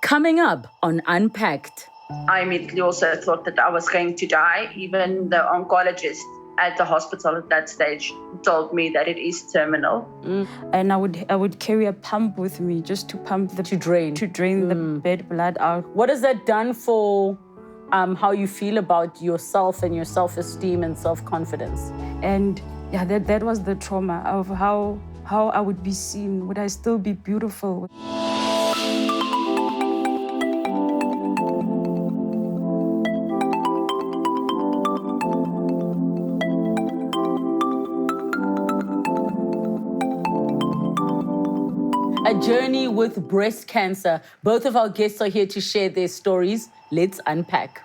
Coming up on Unpacked. I immediately also thought that I was going to die. Even the oncologist at the hospital at that stage told me that it is terminal. And I would carry a pump with me just to pump To drain the bad blood out. What has that done for how you feel about yourself and your self-esteem and self-confidence? And yeah, that was the trauma of how I would be seen. Would I still be beautiful? A journey with breast cancer. Both of our guests are here to share their stories. Let's unpack.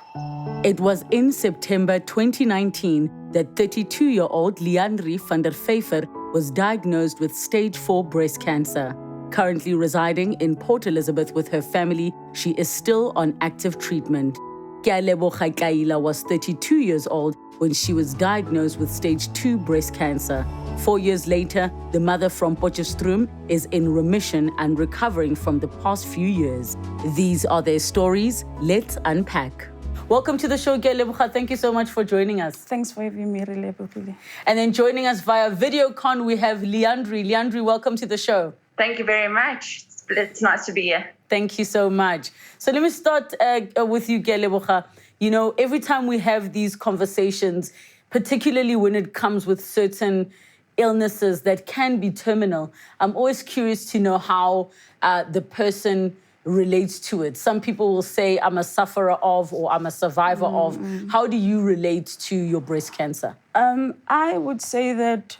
It was in September 2019 that 32-year-old Leandri van der Vyver was diagnosed with stage 4 breast cancer. Currently residing in Port Elizabeth with her family, she is still on active treatment. Kealeboga Tlaila was 32 years old when she was diagnosed with stage 2 breast cancer. 4 years later, the mother from Potchefstroom is in remission and recovering from the past few years. These are their stories. Let's unpack. Welcome to the show, Kealeboga. Thank you so much for joining us. Thanks for having me, Relebogile. And then joining us via video con, we have Leandri. Leandri, welcome to the show. Thank you very much. It's nice to be here. Thank you so much. So let me start with you, Kealeboga. You know, every time we have these conversations, particularly when it comes with certain illnesses that can be terminal, I'm always curious to know how the person relates to it. Some people will say, I'm a sufferer of, or I'm a survivor of. How do you relate to your breast cancer? I would say that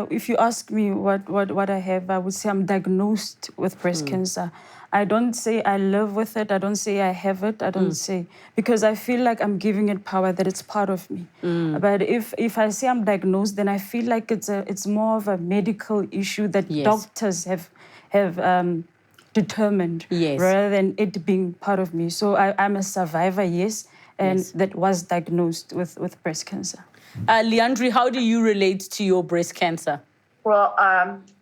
if you ask me what I have, I would say I'm diagnosed with breast cancer. I don't say I live with it. I don't say I have it. I don't say, because I feel like I'm giving it power, that it's part of me. But if I say I'm diagnosed, then I feel like it's more of a medical issue that doctors have determined, rather than it being part of me. So I'm a survivor, yes, and that was diagnosed with breast cancer. Leandri, how do you relate to your breast cancer? Well,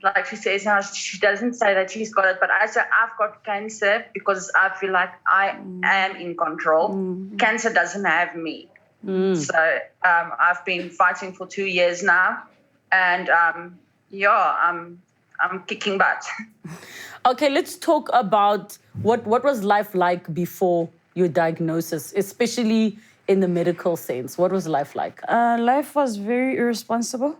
like she says now, she doesn't say that she's got it, but I say I've got cancer because I feel like I am in control. Cancer doesn't have me. So I've been fighting for 2 years now, and I'm kicking butt. Okay, let's talk about what was life like before your diagnosis, especially in the medical sense. What was life like? Life was very irresponsible.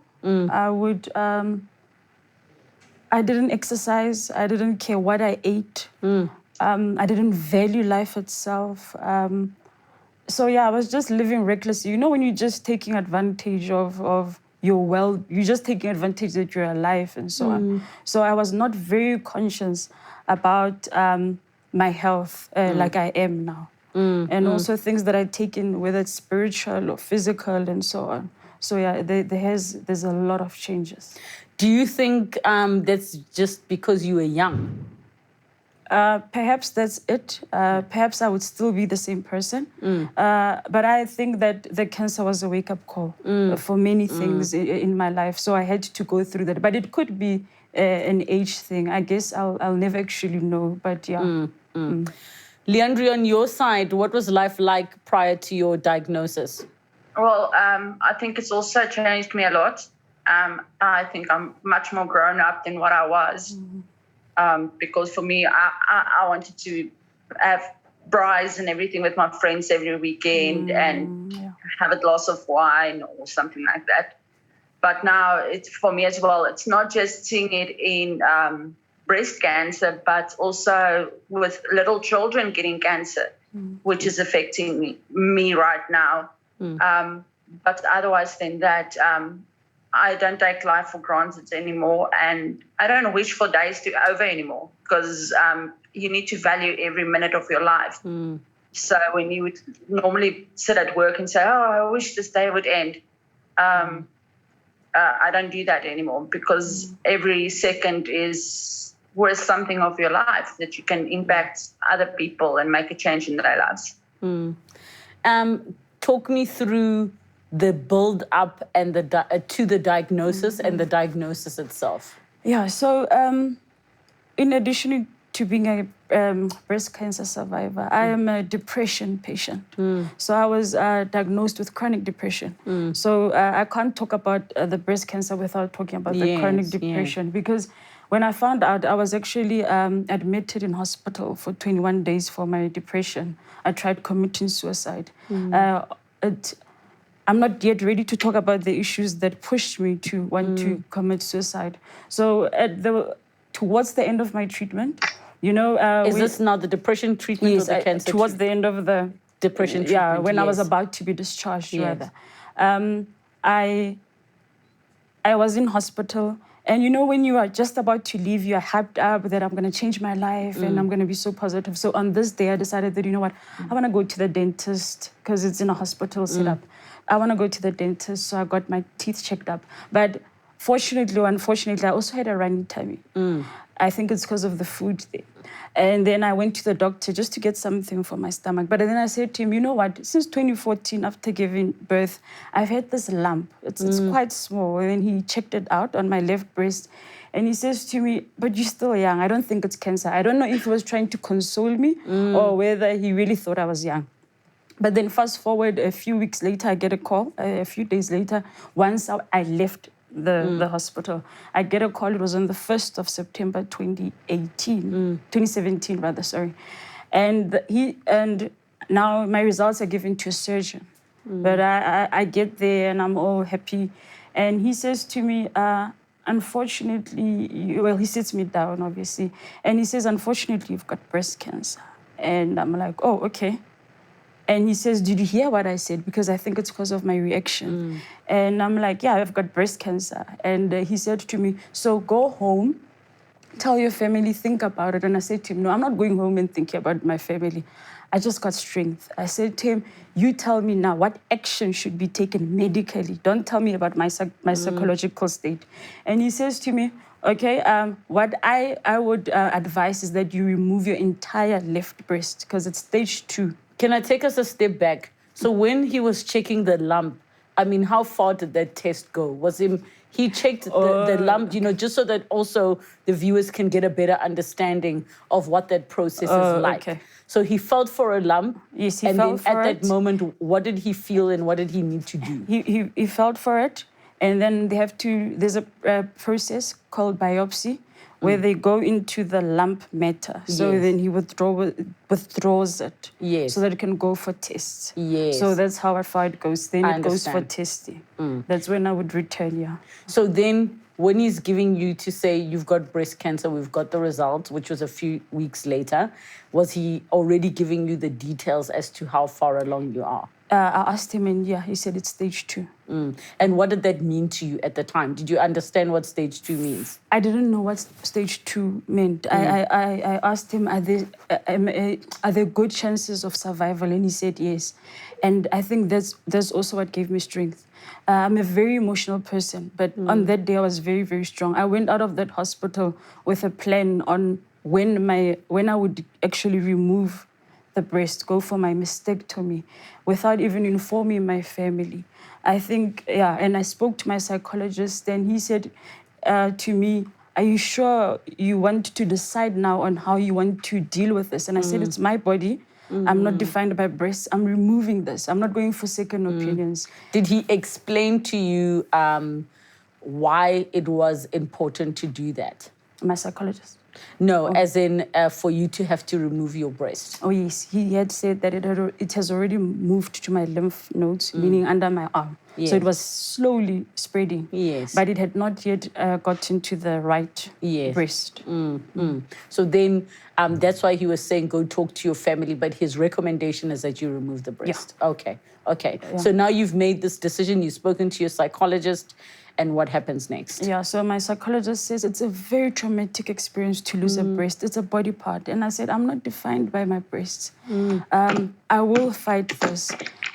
I didn't exercise. I didn't care what I ate. I didn't value life itself. So yeah, I was just living recklessly. You know, when you're just taking advantage of your you're just taking advantage that you're alive and so on. So I was not very conscious about my health like I am now. And also things that I'd taken, whether it's spiritual or physical and so on. So yeah, there's a lot of changes. Do you think that's just because you were young? Perhaps that's it. Perhaps I would still be the same person. But I think that the cancer was a wake-up call for many things in my life. So I had to go through that. But it could be an age thing. I guess I'll never actually know. But yeah. Leandri, on your side, what was life like prior to your diagnosis? Well, I think it's also changed me a lot. I think I'm much more grown up than what I was. Because for me, I wanted to have braais and everything with my friends every weekend and have a glass of wine or something like that. But now it's for me as well. It's not just seeing it in breast cancer, but also with little children getting cancer, which is affecting me right now. But otherwise than that, I don't take life for granted anymore, and I don't wish for days to over anymore, because you need to value every minute of your life. So when you would normally sit at work and say, oh, I wish this day would end, I don't do that anymore, because every second is worth something of your life that you can impact other people and make a change in their lives. Talk me through the build up and to the diagnosis and the diagnosis itself. Yeah, so in addition to being breast cancer survivor. I am a depression patient. So I was diagnosed with chronic depression. So I can't talk about the breast cancer without talking about the chronic depression because when I found out, I was actually admitted in hospital for 21 days for my depression. I tried committing suicide. I'm not yet ready to talk about the issues that pushed me to want to commit suicide. So towards the end of my treatment, is this now the depression treatment or the cancer towards the end of the depression treatment? Yeah, when I was about to be discharged, rather. I was in hospital. And when you are just about to leave, you are hyped up that I'm going to change my life and I'm going to be so positive. So on this day, I decided that, you know what, I want to go to the dentist because it's in a hospital setup. I want to go to the dentist. So I got my teeth checked up. But fortunately or unfortunately, I also had a runny tummy. I think it's because of the food there. And then I went to the doctor just to get something for my stomach. But then I said to him, you know what, since 2014, after giving birth, I've had this lump. It's quite small. And then he checked it out on my left breast. And he says to me, but you're still young. I don't think it's cancer. I don't know if he was trying to console me or whether he really thought I was young. But then fast forward a few weeks later, I get a call. A few days later, once I left the hospital, I get a call. It was on the 1st of September 2017 rather, sorry. And now my results are given to a surgeon. But I get there and I'm all happy. And he says to me, unfortunately, he sits me down, obviously. And he says, unfortunately, you've got breast cancer. And I'm like, oh, okay. And he says, did you hear what I said? Because I think it's because of my reaction. And I'm like, yeah, I've got breast cancer. And he said to me, so go home, tell your family, think about it. And I said to him, no, I'm not going home and thinking about my family. I just got strength. I said to him, you tell me now what action should be taken medically. Don't tell me about my psychological state. And he says to me, okay, what I would advise is that you remove your entire left breast because it's stage 2. Can I take us a step back? So when he was checking the lump, I mean, how far did that test go? He checked the lump, just so that also the viewers can get a better understanding of what that process is like. Okay. So he felt for a lump. Yes, he felt for it. And then at that moment, what did he feel and what did he need to do? He felt for it. And then there's a process called biopsy where they go into the lump matter. So then he withdraws it. Yes. So that it can go for tests. Yes. So that's how far it goes. Then it goes for testing. That's when I would return, yeah. So then when he's giving you to say you've got breast cancer, we've got the results, which was a few weeks later, was he already giving you the details as to how far along you are? I asked him and he said it's stage 2. And what did that mean to you at the time? Did you understand what stage 2 means? I didn't know what stage 2 meant. I asked him, are there good chances of survival? And he said yes. And I think that's also what gave me strength. I'm a very emotional person, but on that day I was very, very strong. I went out of that hospital with a plan on when I would actually remove the breast, go for my mastectomy, without even informing my family. I think, and I spoke to my psychologist, and he said to me, are you sure you want to decide now on how you want to deal with this? And I said, it's my body. I'm not defined by breasts. I'm removing this. I'm not going for second opinions. Did he explain to you why it was important to do that? My psychologist? No, as in for you to have to remove your breast. Oh, yes. He had said that it has already moved to my lymph nodes, meaning under my arm. Yes. So it was slowly spreading. Yes. But it had not yet gotten to the right breast. So then that's why he was saying go talk to your family, but his recommendation is that you remove the breast. Yeah. Okay. Yeah. So now you've made this decision, you've spoken to your psychologist, and what happens next? Yeah, so my psychologist says it's a very traumatic experience to lose a breast. It's a body part. And I said, I'm not defined by my breasts. I will fight this.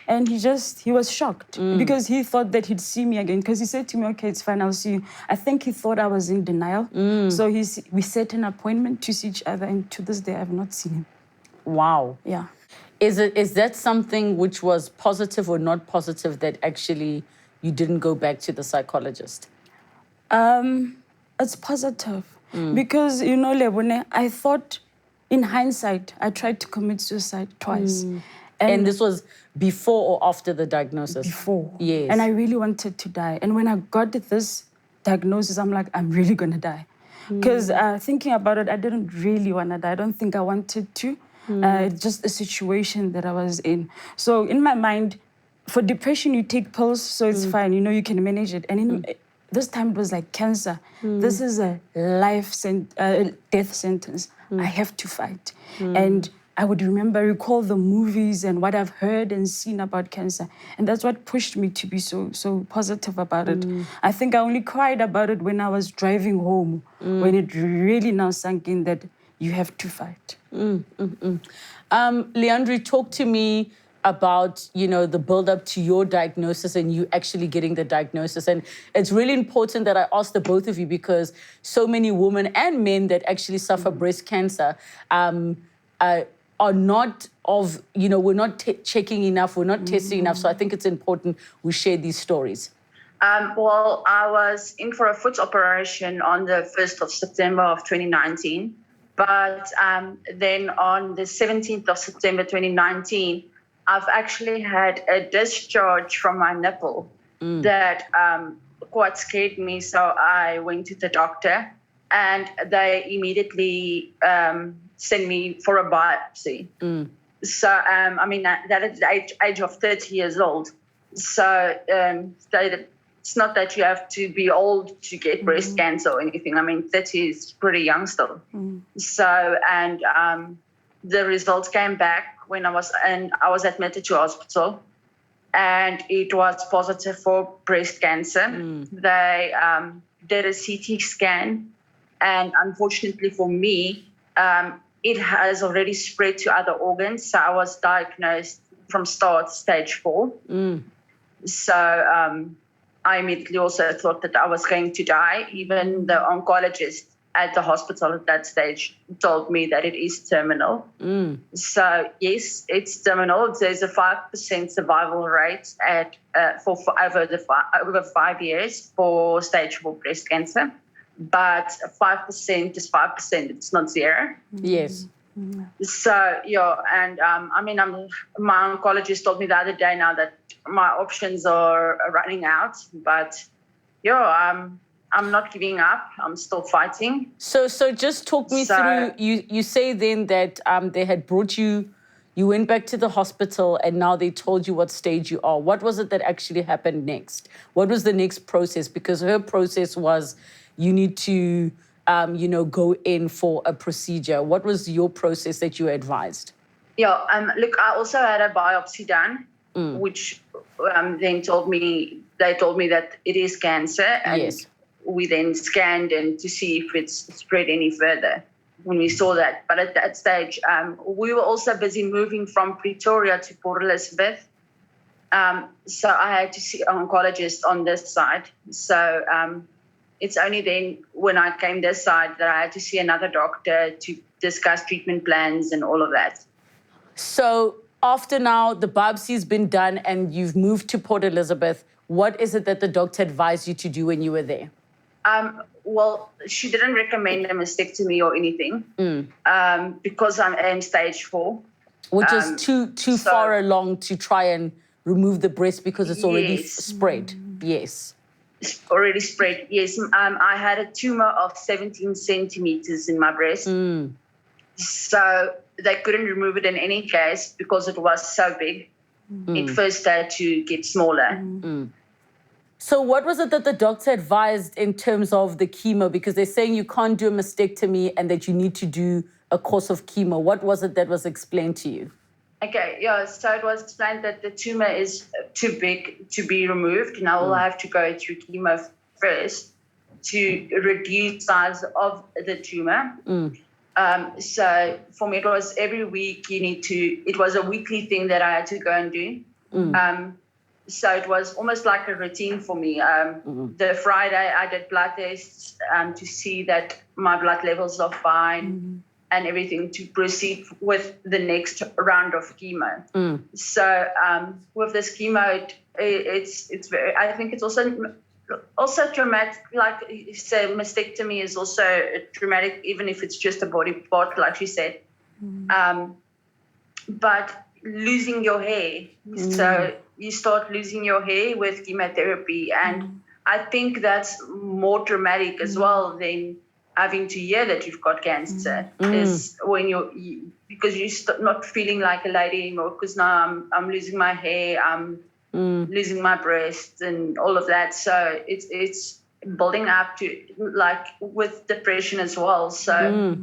And he was shocked because he thought that he'd see me again. Because he said to me, okay, it's fine, I'll see you. I think he thought I was in denial. So we set an appointment to see each other. And to this day, I have not seen him. Wow. Yeah. Is that something which was positive or not positive that actually you didn't go back to the psychologist? It's positive. Because, Lebone, I thought in hindsight, I tried to commit suicide twice. And this was before or after the diagnosis? Before. Yes. And I really wanted to die. And when I got this diagnosis, I'm like, I'm really going to die. Because thinking about it, I didn't really want to die. I don't think I wanted to. It's just a situation that I was in. So in my mind, for depression, you take pills, so it's fine. You know, you can manage it. And in this time, it was like cancer. This is a death sentence. I have to fight. And I would recall the movies and what I've heard and seen about cancer. And that's what pushed me to be so positive about it. I think I only cried about it when I was driving home, when it really now sank in that you have to fight. Leandri, talk to me about, the build-up to your diagnosis and you actually getting the diagnosis. And it's really important that I ask the both of you because so many women and men that actually suffer breast cancer are not we're not checking enough, we're not testing enough. So I think it's important we share these stories. Well, I was in for a foot operation on the 1st of September of 2019. But then on the 17th of September 2019, I've actually had a discharge from my nipple that quite scared me. So I went to the doctor and they immediately sent me for a biopsy. So, that is the age of 30 years old. So it's not that you have to be old to get breast cancer or anything. 30 is pretty young still. So, and the results came back when I was admitted to hospital, and it was positive for breast cancer. They did a CT scan, and unfortunately for me, it has already spread to other organs. So I was diagnosed from start stage 4. So I immediately also thought that I was going to die. Even the oncologist at the hospital at that stage told me that it is terminal. So yes, it's terminal. There's a 5% survival rate for over 5 years for stage 4 breast cancer. But 5% is 5%. It's not 0. Yes. So and my oncologist told me the other day now that my options are running out. But I'm not giving up. I'm still fighting. So just talk me through. You say then that they had brought you. You went back to the hospital and now they told you what stage you are. What was it that actually happened next? What was the next process? Because her process was you need to, go in for a procedure. What was your process that you advised? Yeah, look, I also had a biopsy done, which then they told me that it is cancer. And yes. We then scanned and to see if it's spread any further when we saw that. But at that stage, we were also busy moving from Pretoria to Port Elizabeth. So I had to see an oncologist on this side. So it's only then when I came this side that I had to see another doctor to discuss treatment plans and all of that. So after now the biopsy's been done and you've moved to Port Elizabeth, what is it that the doctor advised you to do when you were there? Well, she didn't recommend a mastectomy or anything because I'm in stage 4. Which is too far along to try and remove the breast because it's already spread. Yes. It's already spread, yes. I had a tumor of 17 centimeters in my breast. So they couldn't remove it in any case because it was so big. It first had to get smaller. So what was it that the doctor advised in terms of the chemo? Because they're saying you can't do a mastectomy and that you need to do a course of chemo. What was it that was explained to you? Okay, yeah, so it was explained that the tumor is too big to be removed, and I will have to go through chemo first to reduce size of the tumor. So for me, it was every week it was a weekly thing that I had to go and do. So it was almost like a routine for me. The Friday I did blood tests to see that my blood levels are fine. And everything to proceed with the next round of chemo. So with this chemo, it's very. I think it's also traumatic. Like you say, mastectomy is also traumatic, even if it's just a body part, like she said. But losing your hair, so you start losing your hair with chemotherapy, and I think that's more dramatic as well than having to hear that you've got cancer. Is when because you're not feeling like a lady anymore, because now I'm losing my hair, I'm losing my breasts and all of that. So it's building up to, like, with depression as well. So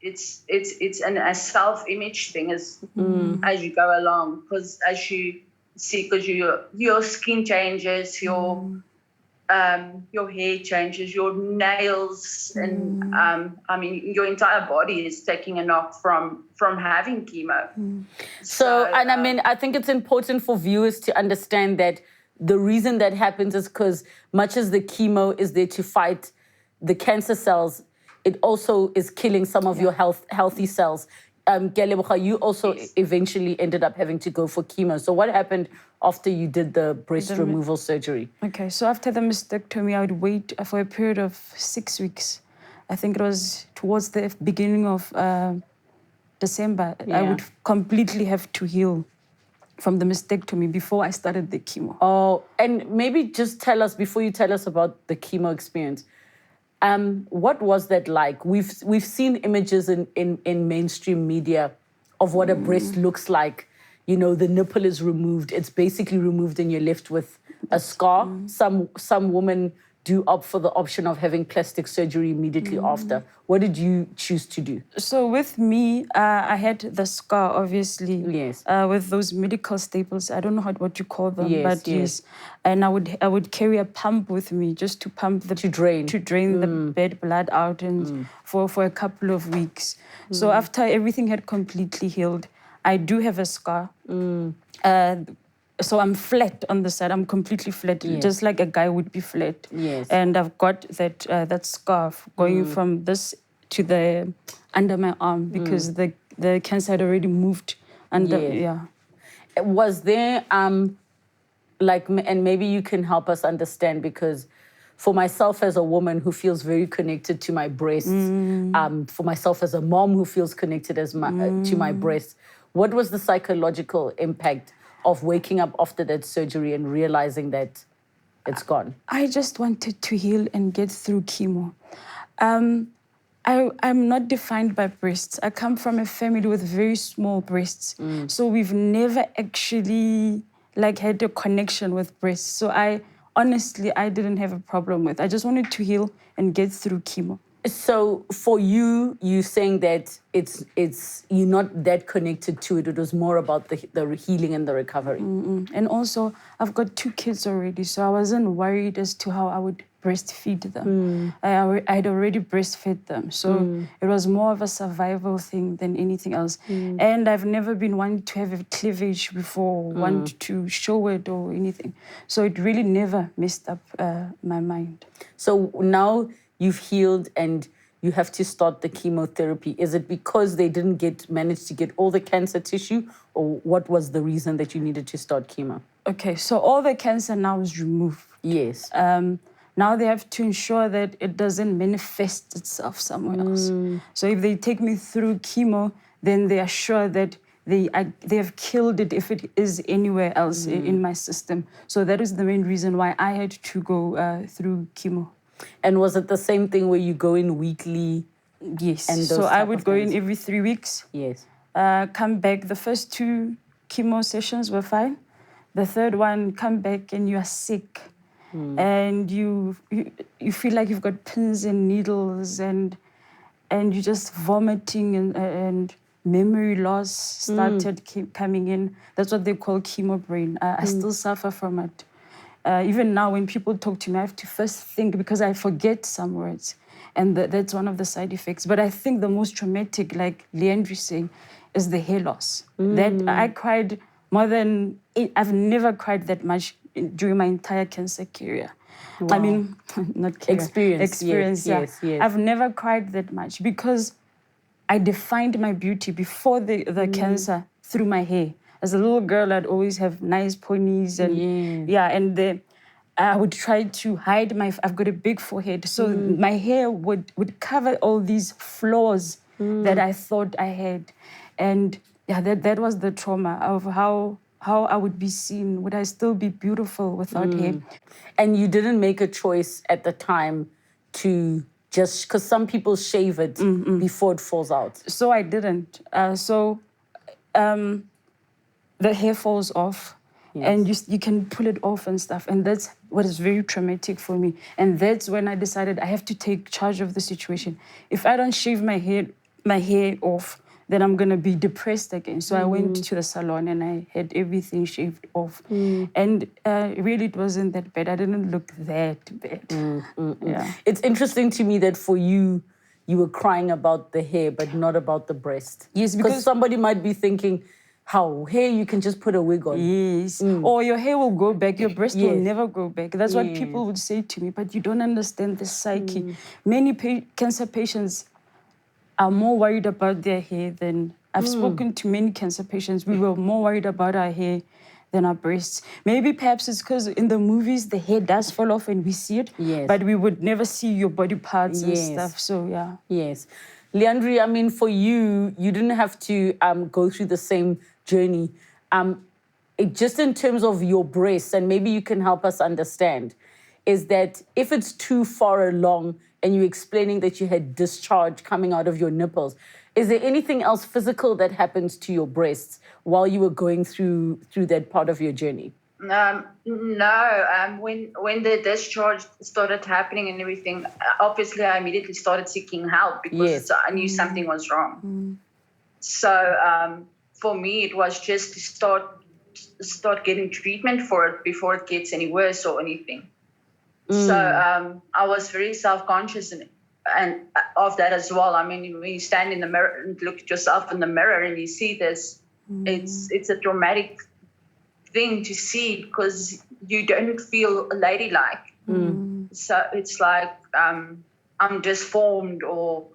it's a self-image thing as you go along, because as you see, because your skin changes, your hair changes, your nails, and I mean, your entire body is taking a knock from having chemo. So, and I mean, I think it's important for viewers to understand that the reason that happens is because much as the chemo is there to fight the cancer cells, it also is killing some of your healthy cells. Kealeboga, you also eventually ended up having to go for chemo. So what happened after you did the breast removal surgery? Okay, so after the mastectomy, I would wait for a period of 6 weeks. I think it was towards the beginning of December. I would completely have to heal from the mastectomy before I started the chemo. Oh, and maybe just tell us, before you tell us about the chemo experience, what was that like? We've seen images in mainstream media of what a breast looks like. You know, the nipple is removed. It's basically removed and you're left with a scar. Some women do opt for the option of having plastic surgery immediately after. What did you choose to do? So with me, I had the scar, obviously. Yes. With those medical staples. I don't know what you call them, Yes, but yes. And I would carry a pump with me just to pump To drain the bed blood out, and for a couple of weeks. So after everything had completely healed, I do have a scar. So I'm flat on the side. I'm completely flat, just like a guy would be flat. Yes. And I've got that scarf going from this to the under my arm, because the cancer had already moved under. Yes. Was there like, and maybe you can help us understand, because for myself as a woman who feels very connected to my breasts, for myself as a mom who feels connected to my breasts, what was the psychological impact of waking up after that surgery and realizing that it's gone? I just wanted to heal and get through chemo. I'm not defined by breasts. I come from a family with very small breasts. So we've never actually had a connection with breasts. So I didn't have a problem with. I just wanted to heal and get through chemo. So for you saying that it's you're not that connected to it. It was more about the healing and the recovery. And also, I've got 2 kids already, so I wasn't worried as to how I would breastfeed them. I had already breastfed them, so it was more of a survival thing than anything else. And I've never been one to have a cleavage before, want to show it or anything. So it really never messed up my mind. So now you've healed and you have to start the chemotherapy. Is it because they didn't manage to get all the cancer tissue, or what was the reason that you needed to start chemo? Okay, so all the cancer now is removed. Yes. Now they have to ensure that it doesn't manifest itself somewhere else. So if they take me through chemo, then they are sure that they have killed it if it is anywhere else in my system. So that is the main reason why I had to go through chemo. And was it the same thing where you go in weekly? Yes. And so I would go in every 3 weeks. Yes. Come back. The first 2 chemo sessions were fine. The third one, come back and you are sick. And you feel like you've got pins and needles, and you're just vomiting, and memory loss started coming in. That's what they call chemo brain. I still suffer from it. Even now, when people talk to me, I have to first think, because I forget some words. And that's one of the side effects. But I think the most traumatic, like Leandri saying, is the hair loss. That I cried more than... I've never cried that much during my entire cancer career. Wow. I mean, not career. Experience, yes. I've never cried that much, because I defined my beauty before the cancer through my hair. As a little girl, I'd always have nice ponies, and I would try to hide I've got a big forehead, so my hair would cover all these flaws that I thought I had. And yeah, that was the trauma of how I would be seen. Would I still be beautiful without hair? And you didn't make a choice at the time to just, because some people shave it before it falls out. So I didn't. The hair falls off, and you can pull it off and stuff. And that's what is very traumatic for me. And that's when I decided I have to take charge of the situation. If I don't shave my hair off, then I'm gonna be depressed again. So I went to the salon and I had everything shaved off. And really, it wasn't that bad. I didn't look that bad. Yeah. It's interesting to me that for you, you were crying about the hair, but not about the breast. Yes, because somebody might be thinking, how hair you can just put a wig on. Yes. Or your hair will go back, your breast will Yes. never go back. That's what people would say to me, but you don't understand the psyche. Many cancer patients are more worried about their hair than... I've spoken to many cancer patients. We were more worried about our hair than our breasts. Maybe perhaps it's because in the movies, the hair does fall off and we see it, but we would never see your body parts and stuff. So, yeah. Yes. Leandri, I mean, for you, you didn't have to go through the same journey. Just in terms of your breasts, and maybe you can help us understand, is that if it's too far along and you're explaining that you had discharge coming out of your nipples, is there anything else physical that happens to your breasts while you were going through that part of your journey? No. When the discharge started happening and everything, obviously I immediately started seeking help because I knew something was wrong. So for me, it was just to start getting treatment for it before it gets any worse or anything. So I was very self-conscious and of that as well. I mean, when you stand in the mirror and look at yourself in the mirror and you see this, it's a traumatic thing to see because you don't feel ladylike. So it's like I'm disformed or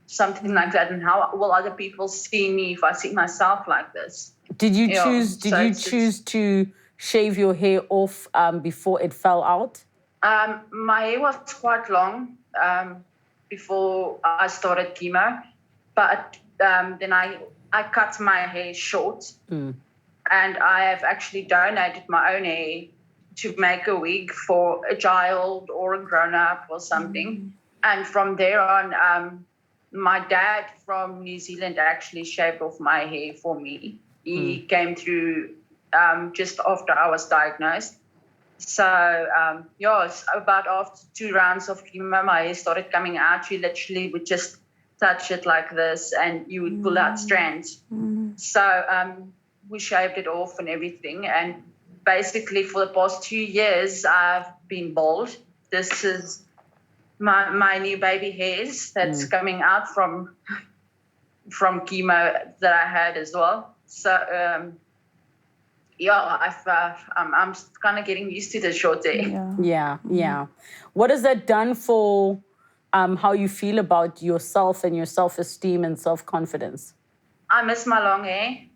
something like that. And how will other people see me if I see myself like this? Did you choose to shave your hair off before it fell out? My hair was quite long before I started chemo, but then I cut my hair short. And I have actually donated my own hair to make a wig for a child or a grown-up or something. And from there on, my dad from New Zealand actually shaved off my hair for me. He came through just after I was diagnosed. So, about after 2 rounds of chemo, my hair started coming out. You literally would just touch it like this and you would pull out strands. So, we shaved it off and everything. And basically for the past 2 years, I've been bald. This is my new baby hairs that's coming out from chemo that I had as well. So, I'm kind of getting used to the short hair. Yeah. What has that done for how you feel about yourself and your self-esteem and self-confidence? I miss my long hair.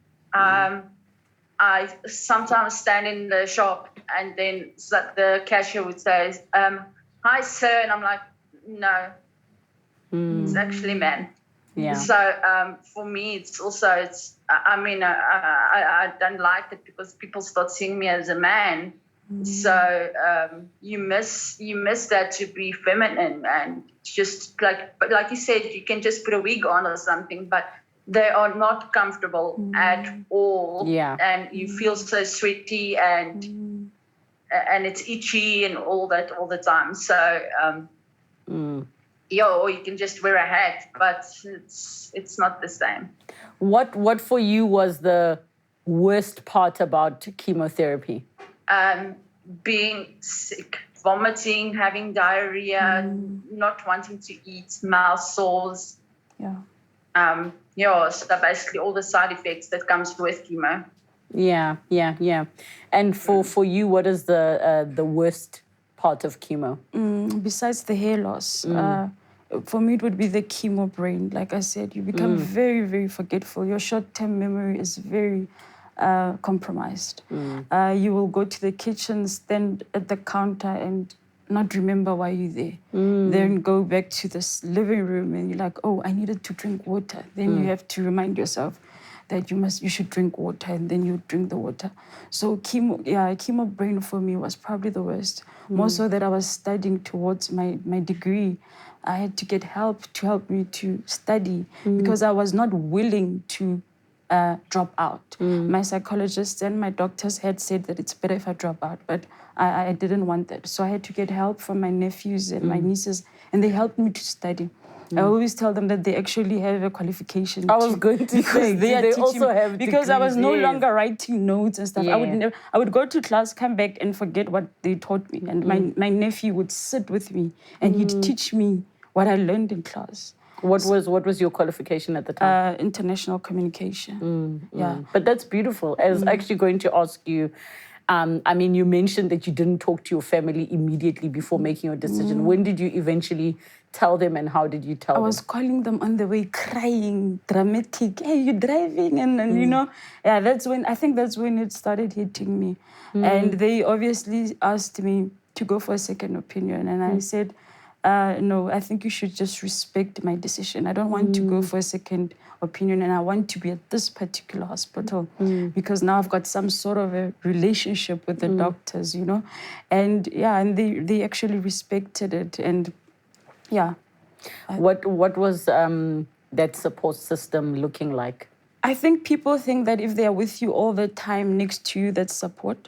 I sometimes stand in the shop and then the cashier would say, hi, sir. And I'm like, no, it's actually man. Yeah. So for me, I don't like it because people start seeing me as a man. So you miss that to be feminine and just like you said, you can just put a wig on or something, but they are not comfortable at all. Yeah. And you feel so sweaty and it's itchy and all that all the time. So or you can just wear a hat, but it's not the same. What for you was the worst part about chemotherapy? Being sick, vomiting, having diarrhea, not wanting to eat, mouth sores. So basically all the side effects that comes with chemo. Yeah. And for you, what is the worst part of chemo? Besides the hair loss, for me it would be the chemo brain. Like I said, you become very, very forgetful. Your short-term memory is very compromised. You will go to the kitchen, stand at the counter, and not remember why you're there. Then go back to this living room and you're like, oh, I needed to drink water. Then you have to remind yourself that you should drink water, and then you drink the water. So chemo brain for me was probably the worst. More so that I was studying towards my degree. I had to get help to help me to study because I was not willing to drop out. My psychologist and my doctors had said that it's better if I drop out, but I didn't want that. So I had to get help from my nephews and my nieces, and they helped me to study. I always tell them that they actually have a qualification. I was going to say, they also have because I was no degrees, longer writing notes and stuff. Yeah. I would go to class, come back, and forget what they taught me. And my nephew would sit with me, and he'd teach me what I learned in class. What was your qualification at the time? International communication. Yeah. But that's beautiful. I was actually going to ask you, I mean, you mentioned that you didn't talk to your family immediately before making your decision. When did you eventually tell them, and how did you tell them? I was calling them on the way, crying, dramatic. Hey, you're driving, and you know, yeah. I think that's when it started hitting me, and they obviously asked me to go for a second opinion, and I said, no, I think you should just respect my decision. I don't want to go for a second opinion, and I want to be at this particular hospital because now I've got some sort of a relationship with the doctors, you know, and they actually respected it, and yeah. What was that support system looking like? I think people think that if they are with you all the time next to you, that's support.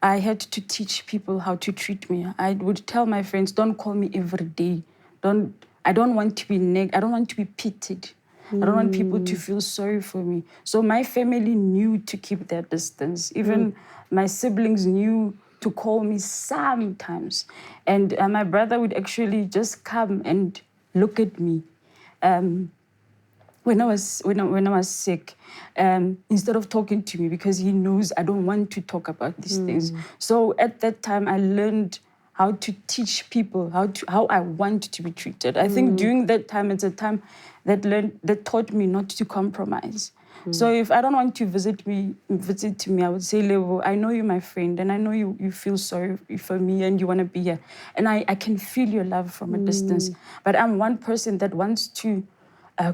I had to teach people how to treat me. I would tell my friends, don't call me every day. I don't want to be I don't want to be pitied. I don't want people to feel sorry for me. So my family knew to keep their distance. Even my siblings knew to call me sometimes. And my brother would actually just come and look at me. When I was sick, instead of talking to me, because he knows I don't want to talk about these things. So at that time, I learned how to teach people how I want to be treated. I think during that time, it's a time that taught me not to compromise. So if I don't want to visit to me, I would say, Lebo, I know you're my friend, and I know you feel sorry for me and you want to be here. And I can feel your love from a distance. But I'm one person that wants to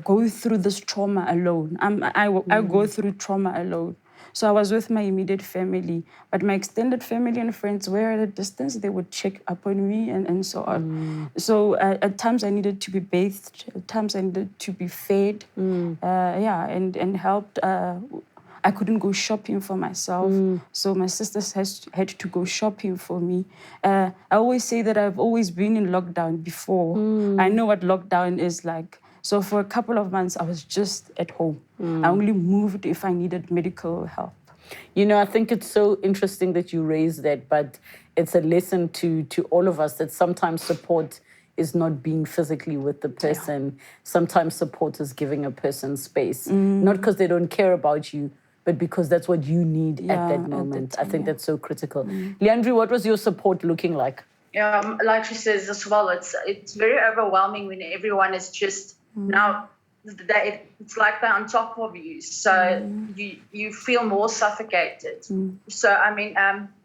go through this trauma alone. I go through trauma alone. So I was with my immediate family, but my extended family and friends were at a distance. They would check upon me and so on. So at times I needed to be bathed. At times I needed to be fed. And helped. I couldn't go shopping for myself. So my sisters had to go shopping for me. I always say that I've always been in lockdown before. I know what lockdown is like. So for a couple of months, I was just at home. I only moved if I needed medical help. You know, I think it's so interesting that you raised that, but it's a lesson to all of us that sometimes support is not being physically with the person. Yeah. Sometimes support is giving a person space, not because they don't care about you, but because that's what you need at that moment. I think that's so critical. Leandri, what was your support looking like? Yeah, like she says as well, it's very overwhelming when everyone is just now. It's like they're on top of you, so you feel more suffocated. So I mean,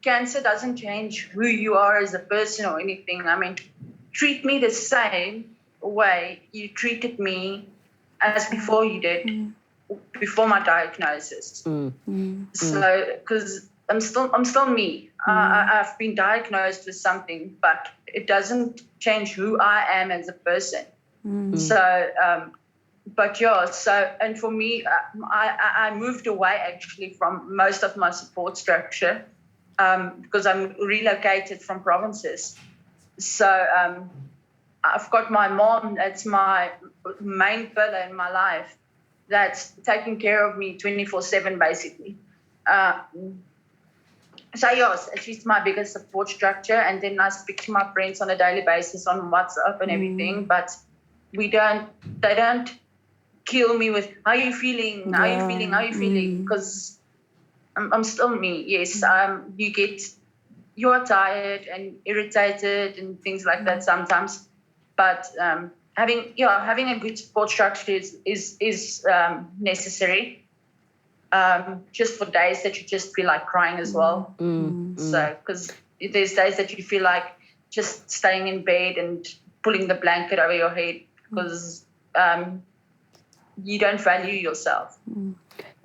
cancer doesn't change who you are as a person or anything. I mean, treat me the same way you treated me as before you did, before my diagnosis. So because I'm still me. I've been diagnosed with something, but it doesn't change who I am as a person. So. But yeah, and for me, I moved away actually from most of my support structure because I'm relocated from provinces. So I've got my mom, that's my main pillar in my life, that's taking care of me 24/7 basically. So yes, she's my biggest support structure, and then I speak to my friends on a daily basis on WhatsApp and everything, but they don't kill me with how you feeling, how you feeling, because I'm still me. Yes, you're tired and irritated and things like that sometimes, but having a good support structure is necessary. Just for days that you just feel like crying as well. So because there's days that you feel like just staying in bed and pulling the blanket over your head because you don't value yourself.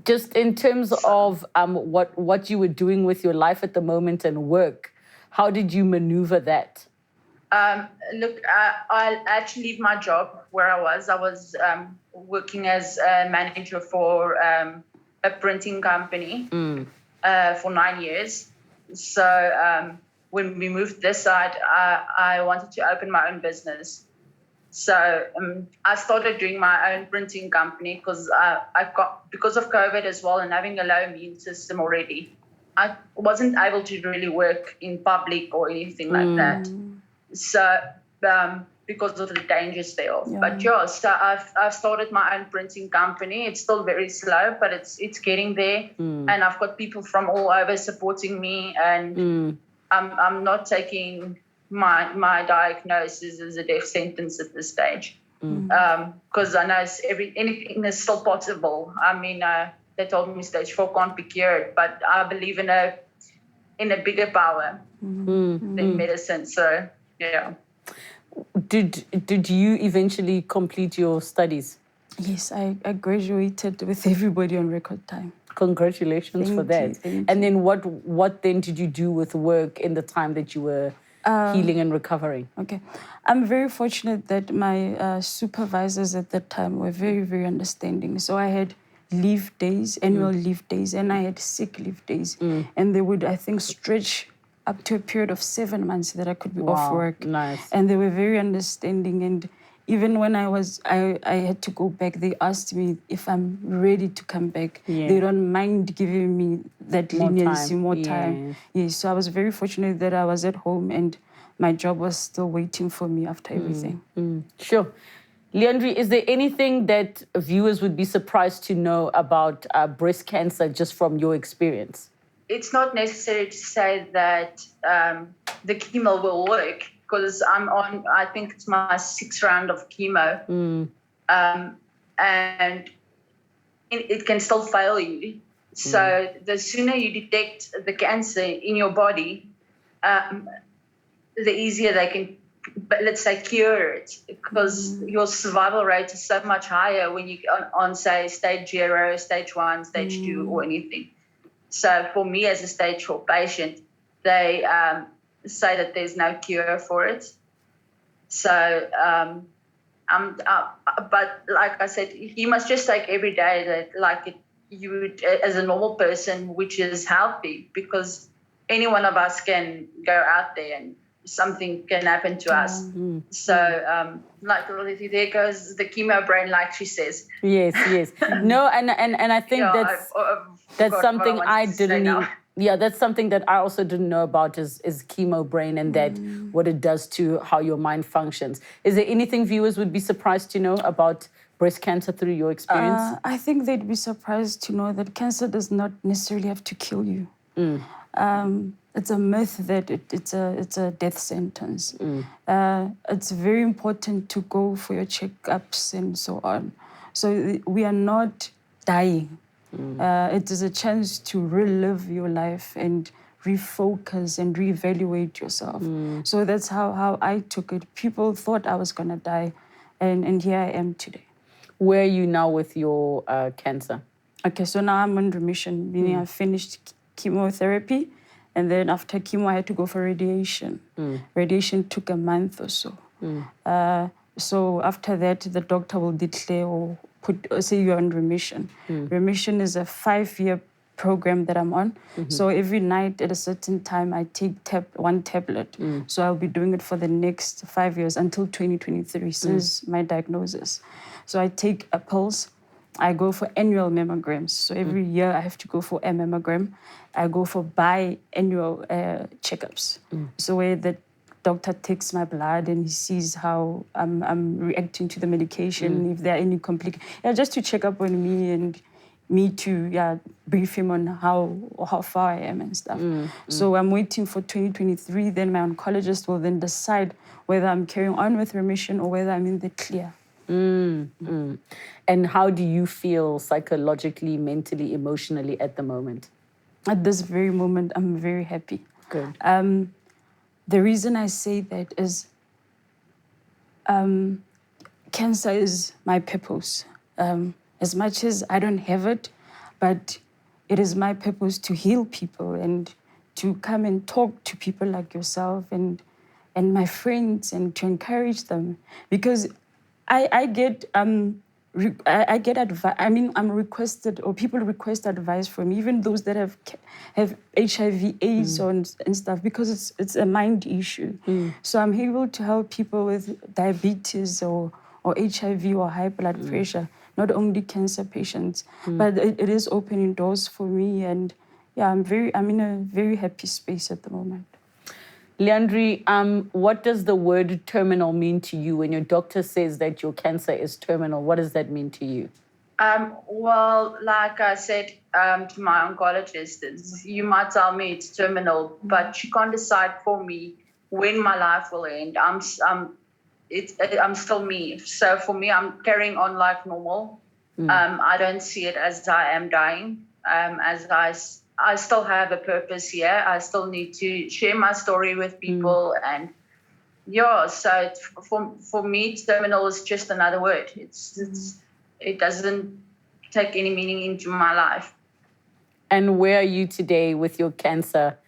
Just in terms of what you were doing with your life at the moment and work, how did you maneuver that? Look, I actually leave my job where I was. I was working as a manager for a printing company for 9 years. So when we moved this side, I wanted to open my own business. So I started doing my own printing company because because of COVID as well and having a low immune system already, I wasn't able to really work in public or anything like that. So because of the dangers thereof. Yeah. But yeah, so I've started my own printing company. It's still very slow, but it's getting there. And I've got people from all over supporting me, and I'm not taking my diagnosis as a death sentence at this stage, because I know anything is still possible. I mean, they told me stage 4 can't be cured, but I believe in a bigger power than medicine. So yeah. Did you eventually complete your studies? Yes, I graduated with everybody on record time. Congratulations for that. Thank you. And then what then did you do with work in the time that you were healing and recovering? Okay. I'm very fortunate that my supervisors at that time were very, very understanding. So I had leave days, annual leave days, and I had sick leave days. And they would, I think, stretch up to a period of 7 months that I could be off work. Nice. And they were very understanding. And even when I had to go back, they asked me if I'm ready to come back. Yeah. They don't mind giving me that leniency, more time. Yes, so I was very fortunate that I was at home and my job was still waiting for me after everything. Sure. Leandri, is there anything that viewers would be surprised to know about breast cancer just from your experience? It's not necessary to say that the chemo will work, because I'm on, I think it's my 6th round of chemo. And it can still fail you. So the sooner you detect the cancer in your body, the easier they can, but let's say, cure it, because your survival rate is so much higher when you on say stage 0, stage 1, stage 2 or anything. So for me as a stage 4 patient, they say that there's no cure for it. So but like I said, you must just take every day that like you would as a normal person, which is healthy, because any one of us can go out there and something can happen to us. So like there goes the chemo brain, like she says. Yes. No, and I think that's something I didn't. Yeah, that's something that I also didn't know about is chemo brain and that what it does to how your mind functions. Is there anything viewers would be surprised to know about breast cancer through your experience? I think they'd be surprised to know that cancer does not necessarily have to kill you. It's a myth that it's a death sentence. It's very important to go for your checkups and so on. So we are not dying. It is a chance to relive your life and refocus and reevaluate yourself. So that's how I took it. People thought I was going to die, and here I am today. Where are you now with your cancer? Okay, so now I'm in remission, meaning I finished chemotherapy, and then after chemo, I had to go for radiation. Radiation took a month or so. So after that, the doctor will declare or say you're in remission. Remission is a 5-year program that I'm on. So every night at a certain time, I take one tablet. So I'll be doing it for the next 5 years until 2023, since my diagnosis. So I take a pulse. I go for annual mammograms. So every year I have to go for a mammogram. I go for biannual checkups. So where the doctor takes my blood and he sees how I'm reacting to the medication, if there are any complications. Just to check up on me and me to brief him on how far I am and stuff. So I'm waiting for 2023. Then my oncologist will then decide whether I'm carrying on with remission or whether I'm in the clear. And how do you feel psychologically, mentally, emotionally at the moment? At this very moment, I'm very happy. Good. The reason I say that is cancer is my purpose. As much as I don't have it, but it is my purpose to heal people and to come and talk to people like yourself and my friends and to encourage them. Because I get advice. I mean, I'm requested, or people request advice from me, even those that have HIV, AIDS, and stuff, because it's a mind issue. So I'm able to help people with diabetes or HIV or high blood pressure, not only cancer patients. But it is opening doors for me, and yeah, I'm in a very happy space at the moment. Leandri, what does the word terminal mean to you? When your doctor says that your cancer is terminal, what does that mean to you? Well, like I said to my oncologist, you might tell me it's terminal, but she can't decide for me when my life will end. I'm still me. So for me, I'm carrying on like normal. I don't see it as I am dying. As I still have a purpose here. I still need to share my story with people, and yeah. So for me, terminal is just another word. It doesn't take any meaning into my life. And where are you today with your cancer,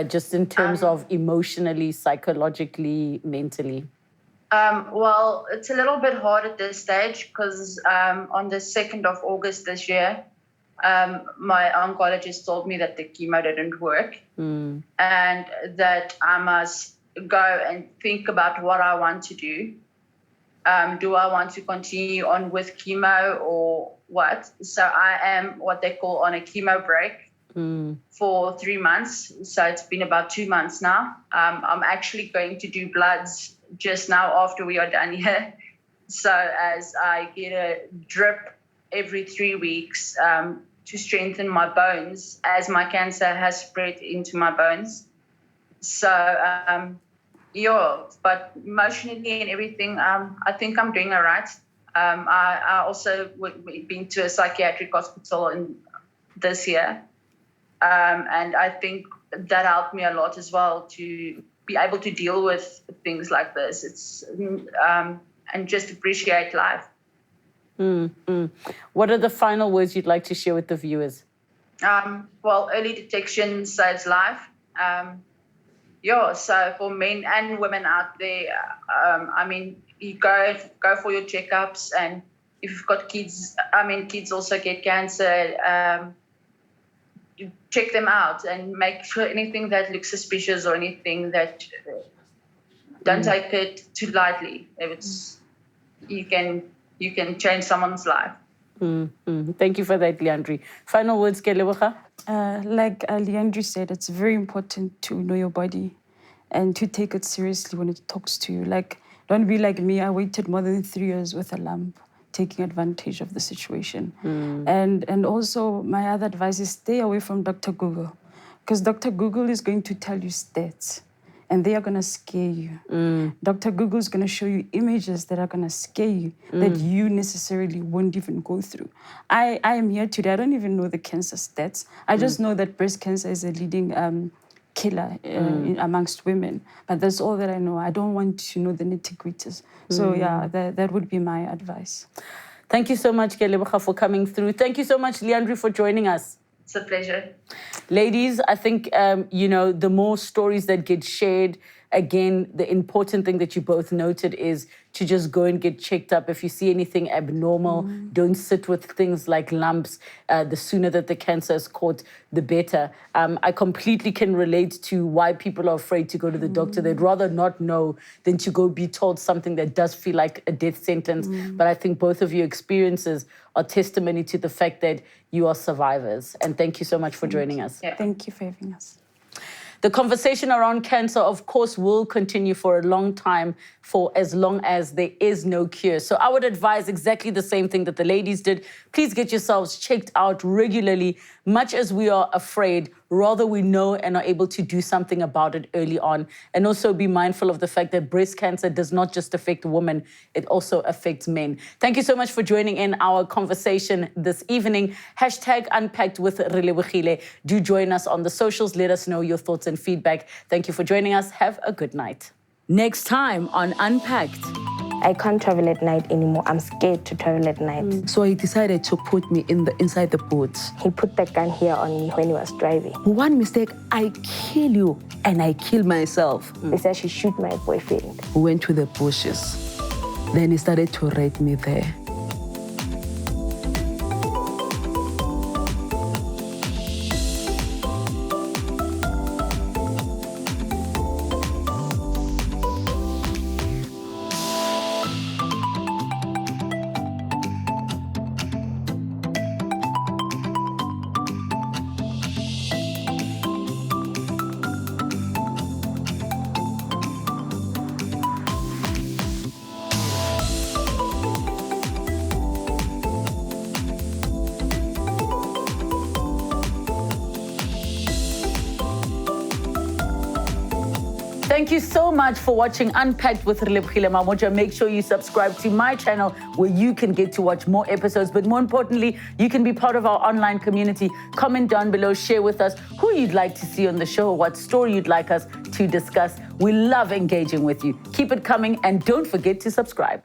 just in terms of emotionally, psychologically, mentally? Well, it's a little bit hard at this stage because on the 2nd of August this year, my oncologist told me that the chemo didn't work and that I must go and think about what I want to do. Do I want to continue on with chemo or what? So I am what they call on a chemo break for 3 months. So it's been about 2 months now. I'm actually going to do bloods just now after we are done here. So as I get a drip every 3 weeks to strengthen my bones as my cancer has spread into my bones. So, yeah, but emotionally and everything, I think I'm doing all right. I also been to a psychiatric hospital this year. And I think that helped me a lot as well to be able to deal with things like this. It's and just appreciate life. What are the final words you'd like to share with the viewers? Well, early detection saves life. Yeah, so for men and women out there, I mean, you go for your checkups, and if you've got kids, I mean, kids also get cancer. You check them out and make sure anything that looks suspicious or anything that don't take it too lightly. If it's you can change someone's life. Thank you for that, Leandri. Final words, Kealeboga? Like Leandri said, it's very important to know your body and to take it seriously when it talks to you. Like, don't be like me. I waited more than 3 years with a lump, taking advantage of the situation. And also, my other advice is stay away from Dr. Google, because Dr. Google is going to tell you stats, and they are going to scare you. Dr. Google is going to show you images that are going to scare you, that you necessarily won't even go through. I am here today. I don't even know the cancer stats. I just know that breast cancer is a leading killer amongst women. But that's all that I know. I don't want to know the nitty-gritties. So yeah, that would be my advice. Thank you so much, Kealeboga, for coming through. Thank you so much, Leandri, for joining us. It's a pleasure. Ladies, I think, the more stories that get shared, again, the important thing that you both noted is to just go and get checked up. If you see anything abnormal, don't sit with things like lumps. The sooner that the cancer is caught, the better. I completely can relate to why people are afraid to go to the doctor. They'd rather not know than to go be told something that does feel like a death sentence. But I think both of your experiences are testimony to the fact that you are survivors. And thank you so much for joining us. Yeah. Thank you for having us. The conversation around cancer, of course, will continue for a long time, for as long as there is no cure. So I would advise exactly the same thing that the ladies did. Please get yourselves checked out regularly. much as we are afraid, rather we know and are able to do something about it early on. And also be mindful of the fact that breast cancer does not just affect women, it also affects men. Thank you so much for joining in our conversation this evening. #Unpacked with Relebogile. Do join us on the socials. Let us know your thoughts and feedback. Thank you for joining us. Have a good night. Next time on Unpacked. I can't travel at night anymore. I'm scared to travel at night. So he decided to put me inside the boat. He put the gun here on me when he was driving. One mistake, I kill you, and I kill myself. They said she shoot my boyfriend. We went to the bushes. Then he started to rape me there. Thank you so much for watching Unpacked with Relebogile Mabotja. Make sure you subscribe to my channel where you can get to watch more episodes. But more importantly, you can be part of our online community. Comment down below, share with us who you'd like to see on the show, or what story you'd like us to discuss. We love engaging with you. Keep it coming and don't forget to subscribe.